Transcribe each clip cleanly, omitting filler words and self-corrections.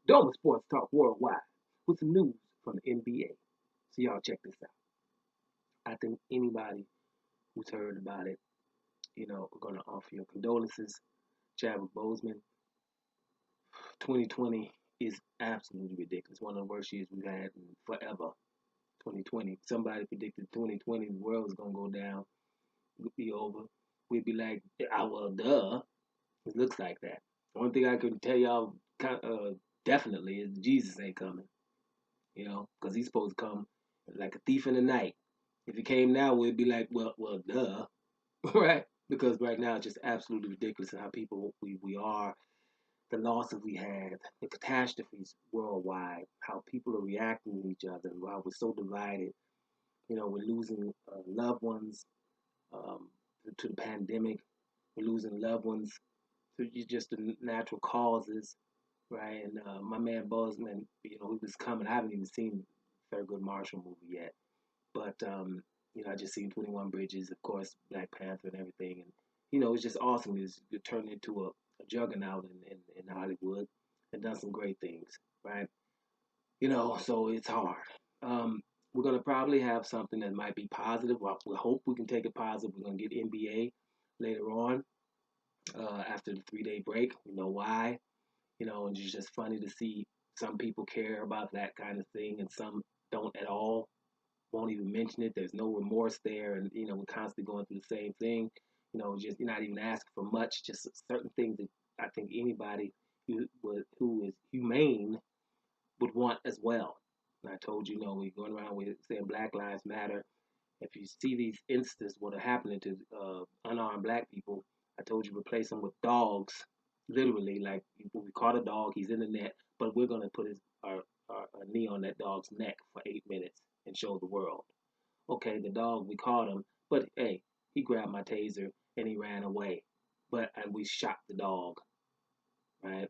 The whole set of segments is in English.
Doma Sports Talk Worldwide with some news from the NBA. So y'all check this out. I think anybody who's heard about it, are going to offer your condolences. Chadwick Boseman, 2020 is absolutely ridiculous. One of the worst years we've had in forever. 2020. Somebody predicted 2020 the world was gonna go down. It would be over. We'd be like, well, duh. It looks like that. One thing I can tell y'all definitely is Jesus ain't coming. Because he's supposed to come like a thief in the night. If he came now, we'd be like, well, duh, right? Because right now it's just absolutely ridiculous how people we are, the losses we had, the catastrophes worldwide, how people are reacting to each other, why we're so divided. We're losing loved ones to the pandemic. We're losing loved ones to just the natural causes, right? And my man Bozeman, he was coming. I haven't even seen Thurgood Marshall movie yet, but I just seen 21 Bridges, of course, Black Panther and everything, and it's just awesome. It turned into a juggernaut in Hollywood and done some great things, right? So it's hard. Um, we're gonna probably have something that might be positive. Well, we hope we can take it positive. We're gonna get NBA later on after the 3 day break. You know why? And it's just funny to see some people care about that kind of thing and some don't at all. Won't even mention it. There's no remorse there, and we're constantly going through the same thing. Just you're not even asking for much. Just certain things that I think anybody who is humane would want as well. And I told you, we're going around with saying Black Lives Matter. If you see these instances what are happening to unarmed black people, I told you replace them with dogs. Literally, like we caught a dog, he's in the net, but we're gonna put our knee on that dog's neck for 8 minutes and show the world. Okay, the dog we caught him, but hey, he grabbed my taser and he ran away. But and we shot the dog, right?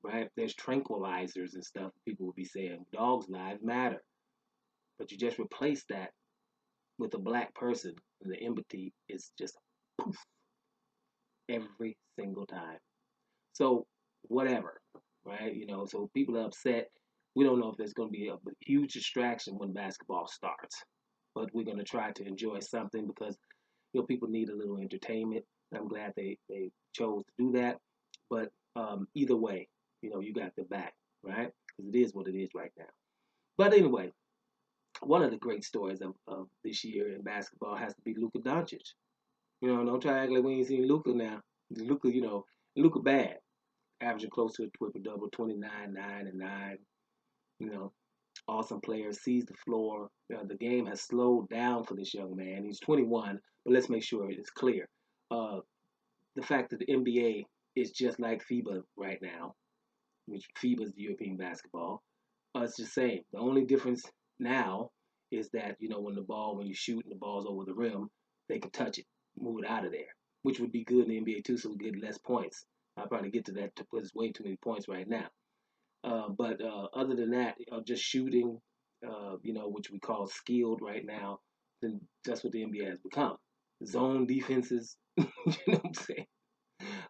Right? There's tranquilizers and stuff. People will be saying dogs' lives matter, but you just replace that with a black person, and the empathy is just poof every single time. So whatever, right? So people are upset. We don't know if there's going to be a huge distraction when basketball starts, but we're going to try to enjoy something because people need a little entertainment. I'm glad they chose to do that, but either way, you got the back, right? Because it is what it is right now. But anyway, one of the great stories of this year in basketball has to be Luka Doncic. Don't try to act like we ain't seen Luka now. Luka, Luka bad, averaging close to a triple double, 29, 9, and 9. You know, awesome player, sees the floor. The game has slowed down for this young man. He's 21, but let's make sure it's clear. Uh, the fact that the NBA is just like FIBA right now, which FIBA is the European basketball, it's the same. The only difference now is that when you shoot and the ball's over the rim, they can touch it, move it out of there, which would be good in the NBA too, so we get less points. I'll probably get to that because it's way too many points right now. But other than that, just shooting, which we call skilled right now, then that's what the NBA has become. Zone defenses, you know what I'm saying?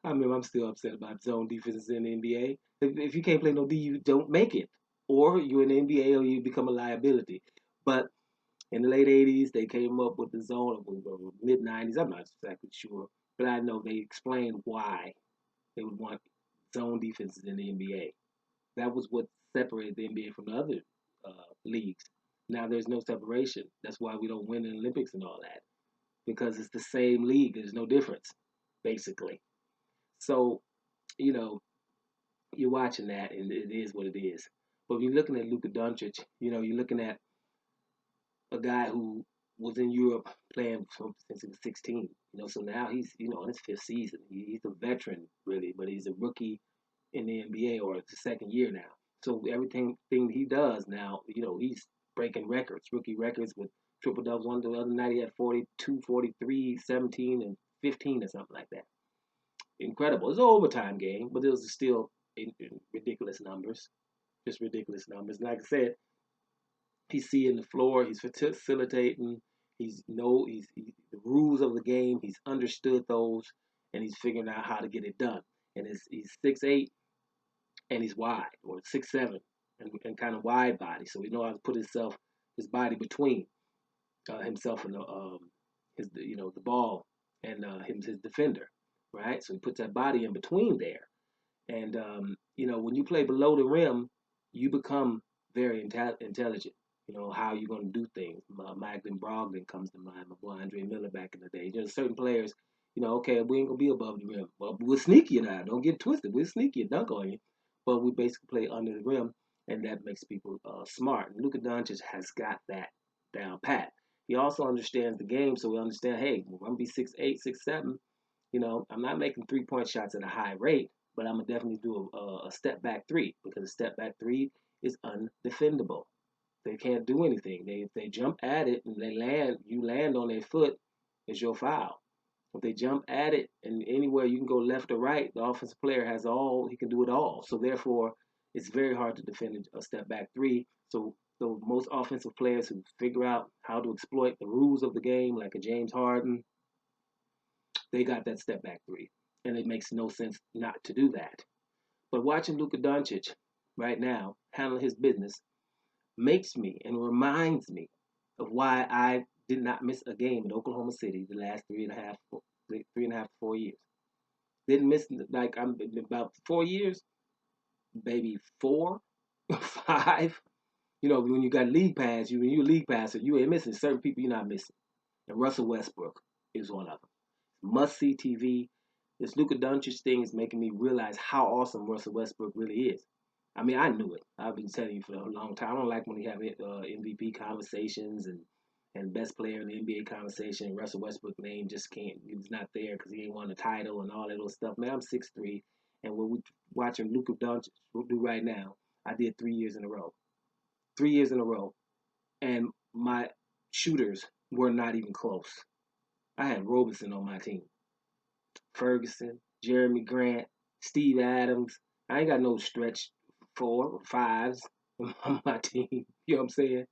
I mean, I'm still upset about zone defenses in the NBA. If you can't play no D, you don't make it. Or you're in the NBA or you become a liability. But in the late 80s, they came up with the zone, or mid 90s, I'm not exactly sure. But I know they explained why they would want zone defenses in the NBA. That was what separated the NBA from the other leagues. Now there's no separation. That's why we don't win the Olympics and all that. Because it's the same league. There's no difference, basically. So, you know, you're watching that, and it is what it is. But when you're looking at Luka Doncic, you're looking at a guy who was in Europe playing since he was 16. So now he's on his fifth season. He's a veteran really, but he's a rookie in the NBA or it's the second year now. So everything thing he does now, he's breaking records, rookie records with triple doubles. One the other night he had 42, 43, 17, and 15 or something like that. Incredible. It's an overtime game, but it was still in ridiculous numbers, just ridiculous numbers. And like I said, he's seeing the floor, he's facilitating, he's the rules of the game, he's understood those, and he's figuring out how to get it done. And he's 6'8", and he's wide, or 6'7", and kind of wide body. So he knows how to put his body between himself and the ball and his defender, right? So he puts that body in between there. And when you play below the rim, you become very intelligent. You know how you're going to do things. Magdalene Brogdon comes to mind. My boy Andre Miller back in the day. Certain players, okay, we ain't gonna be above the rim. Well, we'll sneak you now. Don't get twisted. We'll sneak you, dunk on you. But we basically play under the rim, and that makes people smart. And Luka Doncic has got that down pat. He also understands the game, so we understand. Hey, I'm gonna be 6'8", 6'7". I'm not making 3-point shots at a high rate, but I'm gonna definitely do a step back three, because a step back three is undefendable. They can't do anything. If they jump at it and you land on their foot, it's your foul. If they jump at it and anywhere you can go left or right, the offensive player he can do it all. So therefore, it's very hard to defend a step back three. So most offensive players who figure out how to exploit the rules of the game, like a James Harden, they got that step back three. And it makes no sense not to do that. But watching Luka Doncic right now handle his business makes me and reminds me of why I did not miss a game in Oklahoma City the last 4 years. Didn't miss, like, I'm about 4 years, maybe 4, 5. When you got league pass, when you're a league passer, you ain't missing. Certain people you're not missing. And Russell Westbrook is one of them. Must see TV. This Luka Doncic thing is making me realize how awesome Russell Westbrook really is. I mean, I knew it. I've been telling you for a long time. I don't like when he have MVP conversations and best player in the NBA conversation. Russell Westbrook name just he's not there because he ain't won a title and all that little stuff. Man, I'm 6'3", and what we watching Luka Doncic do right now, I did 3 years in a row. 3 years in a row. And my shooters were not even close. I had Robinson on my team. Ferguson, Jeremy Grant, Steve Adams. I ain't got no stretch 4 or 5s on my team. You know what I'm saying?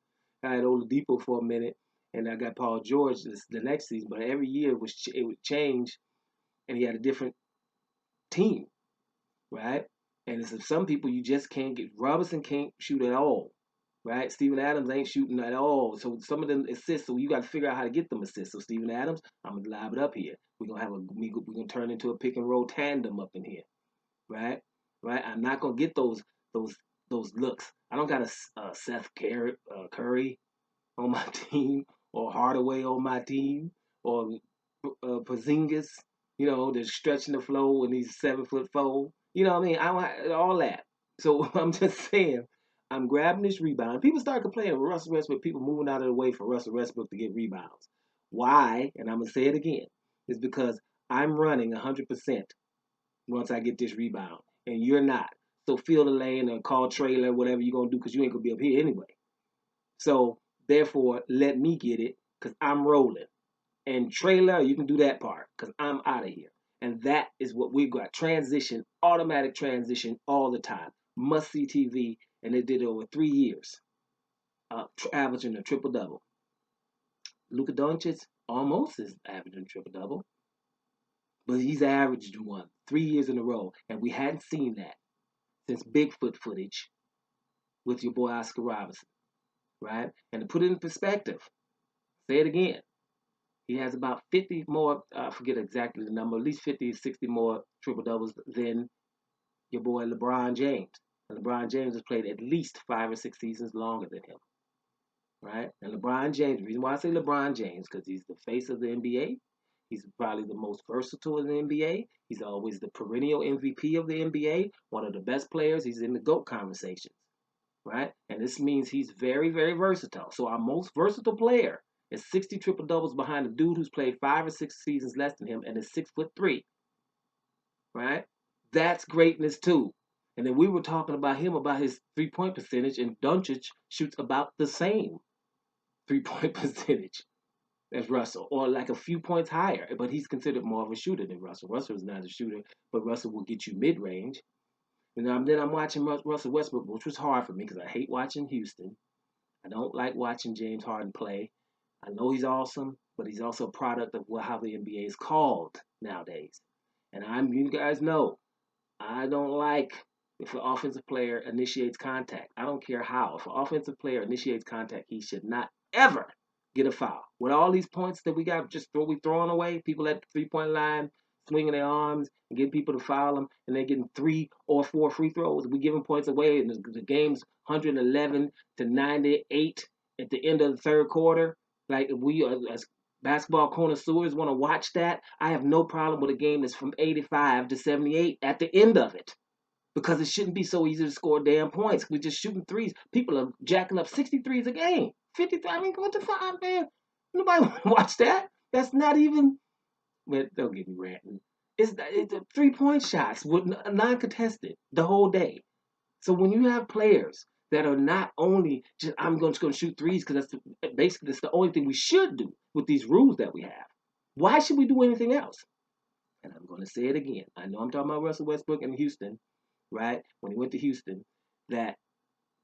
I had Oladipo for a minute, and I got Paul George the next season. But every year it would change, and he had a different team, right? And it's some people you just can't get. Robinson can't shoot at all, right? Steven Adams ain't shooting at all. So some of them assists. So you got to figure out how to get them assists. So Steven Adams, I'm gonna live it up here. We're gonna turn into a pick and roll tandem up in here, right? Right. I'm not gonna get those looks. I don't got a Seth Curry on my team, or Hardaway on my team, or Porzingis. They're stretching the flow and he's 7'4". You know what I mean? I don't have all that. So I'm just saying, I'm grabbing this rebound. People start complaining with Russell Westbrook, people moving out of the way for Russell Westbrook to get rebounds. Why? And I'm gonna say it again. It's because I'm running 100% once I get this rebound, and you're not. So fill the lane or call trailer, whatever you're gonna do, because you ain't gonna be up here anyway. So therefore, let me get it, because I'm rolling. And trailer, you can do that part, because I'm out of here. And that is what we've got. Transition, automatic transition all the time. Must see TV, and they did it over 3 years, averaging a triple double. Luka Doncic almost is averaging triple double, but he's averaged one 3 years in a row, and we hadn't seen that since Bigfoot footage with your boy Oscar Robinson, right? And to put it in perspective, say it again, he has about 50 more, I forget exactly the number, at least 50, 60 more triple doubles than your boy LeBron James. And LeBron James has played at least 5 or 6 seasons longer than him, right? And LeBron James, the reason why I say LeBron James, because he's the face of the NBA. He's probably the most versatile in the NBA. He's always the perennial MVP of the NBA, one of the best players. He's in the GOAT conversations, right? And this means he's very, very versatile. So our most versatile player is 60 triple doubles behind a dude who's played 5 or 6 seasons less than him and is 6'3", right? That's greatness too. And then we were talking about him, about his 3-point percentage, and Doncic shoots about the same 3-point percentage as Russell, or like a few points higher, but he's considered more of a shooter than Russell. Russell is not a shooter, but Russell will get you mid-range. And then I'm watching Russell Westbrook, which was hard for me because I hate watching Houston. I don't like watching James Harden play. I know he's awesome, but he's also a product of how the NBA is called nowadays. And you guys know, I don't like If an offensive player initiates contact, I don't care how. If an offensive player initiates contact, he should not ever get a foul. With all these points that we got, we throwing away, people at the 3-point line swinging their arms and getting people to foul them, and they're getting 3 or 4 free throws. We giving points away, and the game's 111 to 98 at the end of the third quarter. Like, if we as basketball connoisseurs want to watch that, I have no problem with a game that's from 85 to 78 at the end of it. Because it shouldn't be so easy to score damn points. We're just shooting threes. People are jacking up 63s a game. 53. I mean, what the fuck, man? Nobody watch that. That's not even. Man, don't get me ranting. It's 3-point shots with non-contested the whole day. So when you have players that are not only just I'm going to shoot threes because that's the only thing we should do with these rules that we have. Why should we do anything else? And I'm going to say it again. I know I'm talking about Russell Westbrook in Houston, right? When he went to Houston, that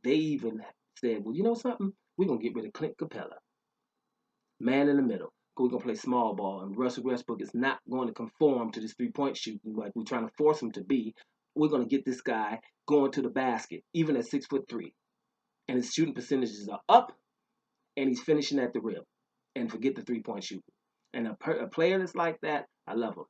they even said, well, you know something? We're going to get rid of Clint Capella. Man in the middle. We're going to play small ball. And Russell Westbrook is not going to conform to this 3-point shooting like we're trying to force him to be. We're going to get this guy going to the basket, even at 6'3". And his shooting percentages are up, and he's finishing at the rim. And forget the 3-point shooting. And a player that's like that, I love him.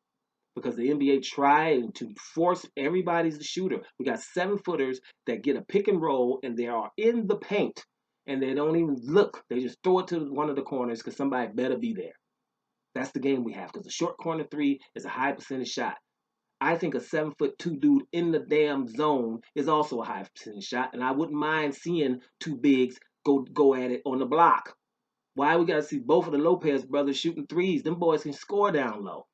Because the NBA tried to force everybody's the shooter. We got 7-footers that get a pick and roll, and they are in the paint, and they don't even look. They just throw it to one of the corners because somebody better be there. That's the game we have, because the short corner 3 is a high percentage shot. I think a 7'2" dude in the damn zone is also a high percentage shot, and I wouldn't mind seeing 2 bigs go at it on the block. Why we got to see both of the Lopez brothers shooting threes? Them boys can score down low.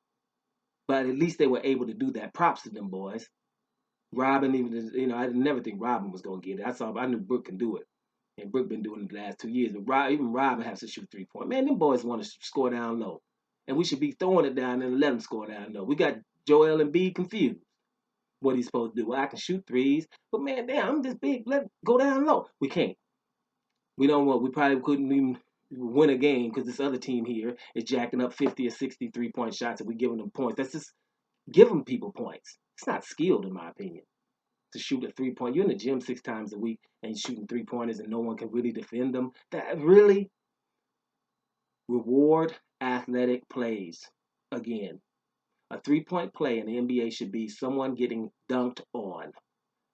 But at least they were able to do that. Props to them boys. Robin, even I never think Robin was gonna get it. I knew Brooke can do it, and Brooke been doing it the last 2 years. But even Robin has to shoot 3-point. Man, them boys want to score down low, and we should be throwing it down and let them score down low. We got Joel Embiid confused. What he's supposed to do? Well, I can shoot threes, but man, damn, I'm this big. Let go down low. We can't. We don't want. We probably couldn't even win a game because this other team here is jacking up 50 or 60 3-point shots, and we giving them points. That's just giving people points. It's not skilled, in my opinion, to shoot a 3-point. You're in the gym 6 times a week and you're shooting 3-pointers and no one can really defend them. That really reward athletic plays. Again, a 3-point play in the NBA should be someone getting dunked on.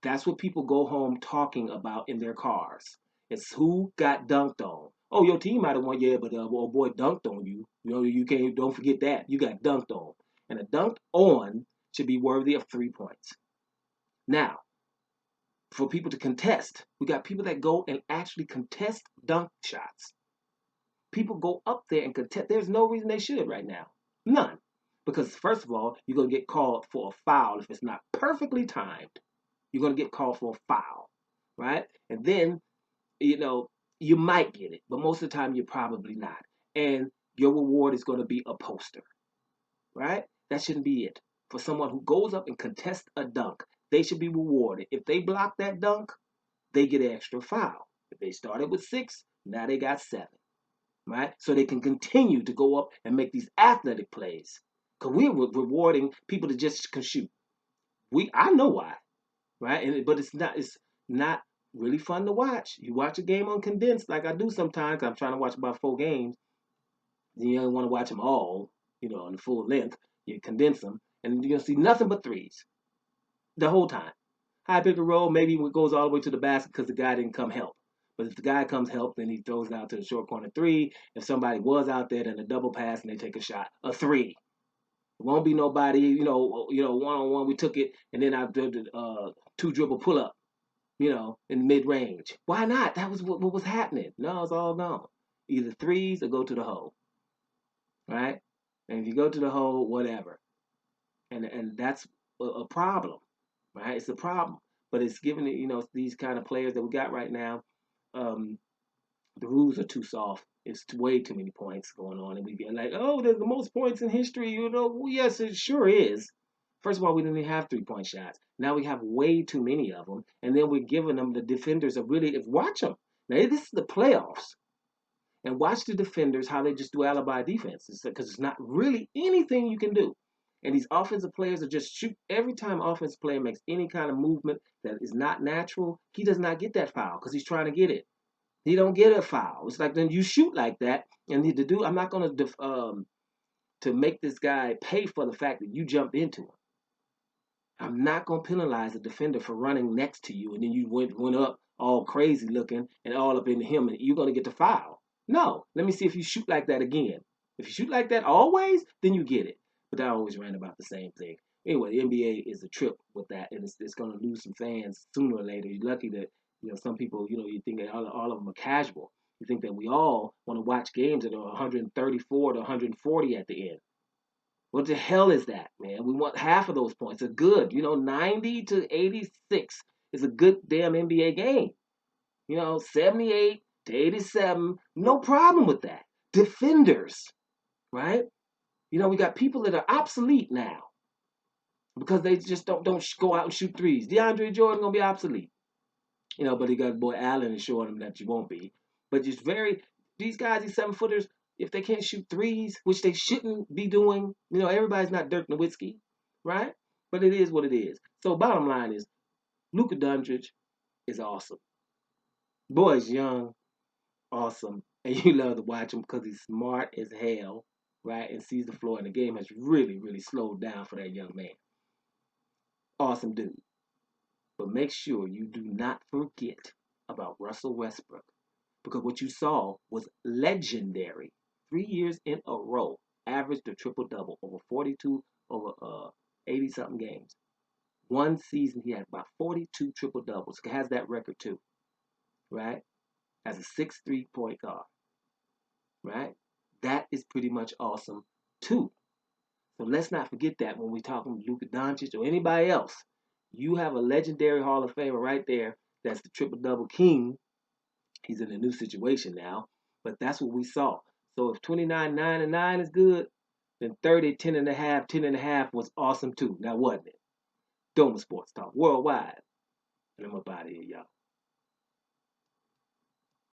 That's what people go home talking about in their cars. It's who got dunked on. Oh, your team might have won, yeah, but old boy dunked on you. You can't. Don't forget that you got dunked on, and a dunked on should be worthy of 3 points. Now, for people to contest, we got people that go and actually contest dunk shots. People go up there and contest. There's no reason they should right now. None. Because first of all, you're going to get called for a foul if it's not perfectly timed. You're going to get called for a foul, right? And then, you might get it, but most of the time you're probably not. And your reward is going to be a poster, right? That shouldn't be it. For someone who goes up and contests a dunk, they should be rewarded. If they block that dunk, they get an extra foul. If they started with 6, now they got 7, right? So they can continue to go up and make these athletic plays. Because we're rewarding people that just can shoot. I know why, right? But it's not really fun to watch. You watch a game on condensed, like I do sometimes. I'm trying to watch about 4 games. Then you don't want to watch them all, on the full length. You condense them, and you're going to see nothing but threes the whole time. High pick and roll, maybe it goes all the way to the basket because the guy didn't come help. But if the guy comes help, then he throws it out to the short corner 3. If somebody was out there, then a double pass and they take a shot. A 3. It won't be nobody, one-on-one. We took it, and then I did the 2 dribble pull up, in mid range. Why not? That was what was happening. No, it's all gone. Either threes or go to the hole, right? And if you go to the hole, whatever. And that's a problem, right? It's a problem. But it's given these kind of players that we got right now. The rules are too soft. It's way too many points going on, and we get like, oh, there's the most points in history. Well, yes, it sure is. First of all, we didn't even have 3-point shots. Now we have way too many of them, and then we're giving them the defenders watch them. Now this is the playoffs, and watch the defenders how they just do alibi defense, because it's not really anything you can do. And these offensive players are just shoot. Every time offensive player makes any kind of movement that is not natural, he does not get that foul because he's trying to get it. He don't get a foul. It's like then you shoot like that, and the dude, I'm not going to make this guy pay for the fact that you jumped into him. I'm not gonna penalize a defender for running next to you and then you went up all crazy looking and all up into him and you're gonna get the foul. No, let me see if you shoot like that again. If you shoot like that always, then you get it. But I always ran about the same thing. Anyway, the NBA is a trip with that, and it's gonna lose some fans sooner or later. You're lucky that some people you think that all of them are casual. You think that we all want to watch games that are 134 to 140 at the end. What the hell is that, man? We want half of those points. Are good. 90 to 86 is a good damn NBA game. 78 to 87, no problem with that. Defenders, right? We got people that are obsolete now because they just don't go out and shoot threes. DeAndre Jordan gonna be obsolete, but he got boy Allen and showing him that you won't be. But just these guys, these 7-footers, if they can't shoot threes, which they shouldn't be doing, everybody's not Dirk Nowitzki, right? But it is what it is. So bottom line is, Luka Doncic is awesome. Boy's young, awesome, and you love to watch him because he's smart as hell, right? And sees the floor, and the game has really, really slowed down for that young man. Awesome dude. But make sure you do not forget about Russell Westbrook because what you saw was legendary. 3 years in a row, averaged a triple-double over 42 over 80-something games. One season, he had about 42 triple-doubles. He has that record too, right? As a 6'3" point guard, right? That is pretty much awesome too. So let's not forget that when we're talking Luka Doncic or anybody else. You have a legendary Hall of Famer right there that's the triple-double king. He's in a new situation now, but that's what we saw. So if 29, 9, and 9 is good, then 30, 10 and a half, 10 and a half was awesome too. Now, wasn't it? Doma Sports Talk Worldwide. And I'm up out of here, y'all.